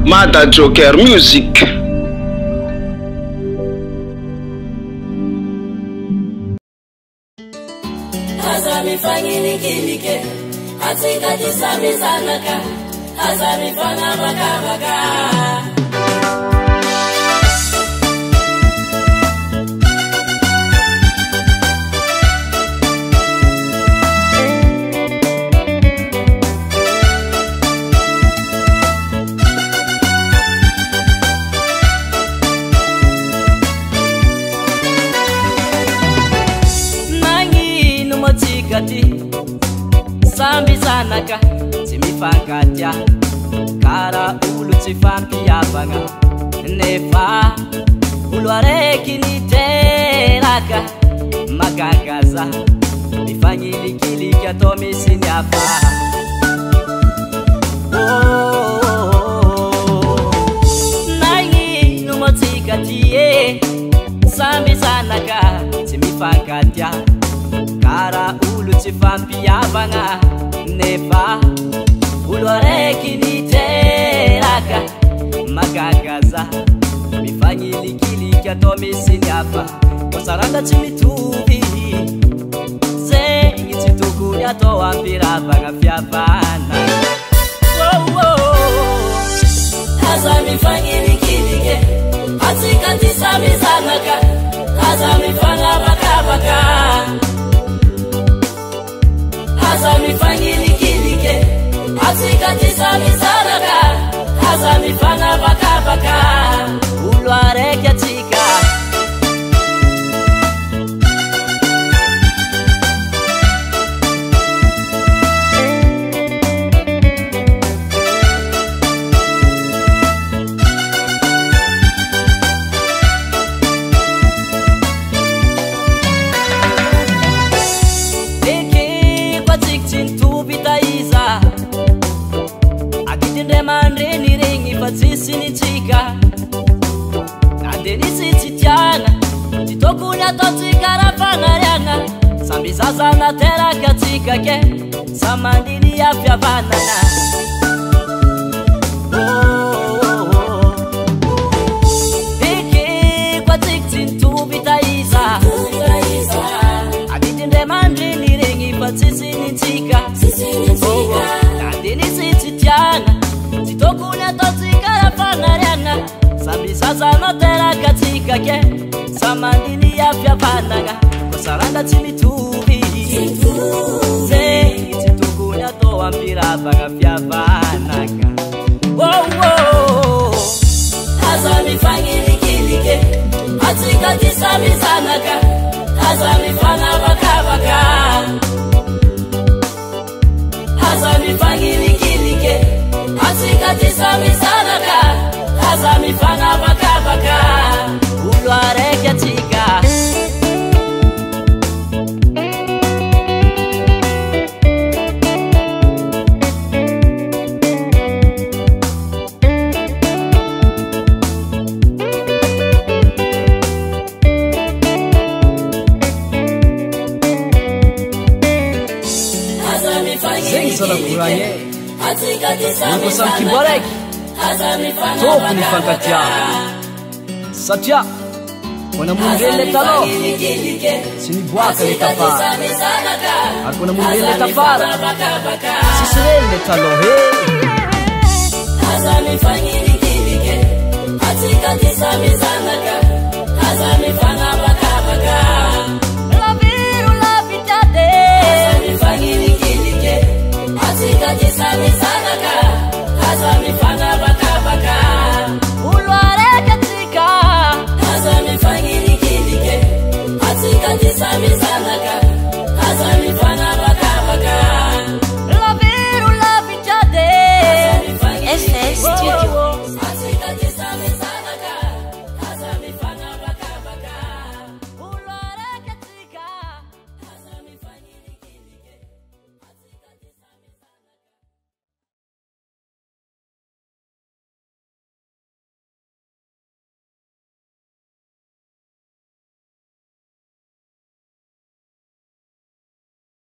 Mada Joker Music. Azami fangini kilike, atika tisami sanaka, azami fanga baka baka. Sambi sanaka simifangatya kara ulu tifampi yabanga nefa ulwareki niteraka magagaza mifanyili kilika tomisini hapa nangi numotikatiye sambi sanaka simifangatya kara ulu tifampi yabanga nefa ulwareki niteraka magagaza mifanyili kilika tomisini hapa kosaranda chimitubi zengi chitukunya towampira banga fyabana Kaza mifanyili kilike atika tisami sanaka kaza mifanga baka baka Kaza mifanyili kilike atika tisami sanaka kaza mifanga baka baka ulwareki atika Sinichika Kadenisi chitiana Titokunya totika rafanga rianga Sambi sasa na tera katika ke Samandini ya fya banana Hiki kwa tiktin tubita isa Aditinde mandrini ringi Pati sinichika Kadenisi chitiana Titokunya totika rafanga rianga Sambi sasa na tera katika ke Samandini ya fya banana Kosaranda chimitubi Zengi chitukunya towampira banga fya banana Kaza mifangili kilike atika tisami sanaka Kaza mifanga baka baka Kaza mifangili kilike atika tisami sanaka Kaza mifanga baka baka ulwareki atika Sana kuranye Niko sam kibarek Toku nifangatia Satya Wana mungele talo Sinibwaka letafara Hakuna mungele tafara Sisirele talo Azami fangili kilike Atika tisami sanaka Azami fanga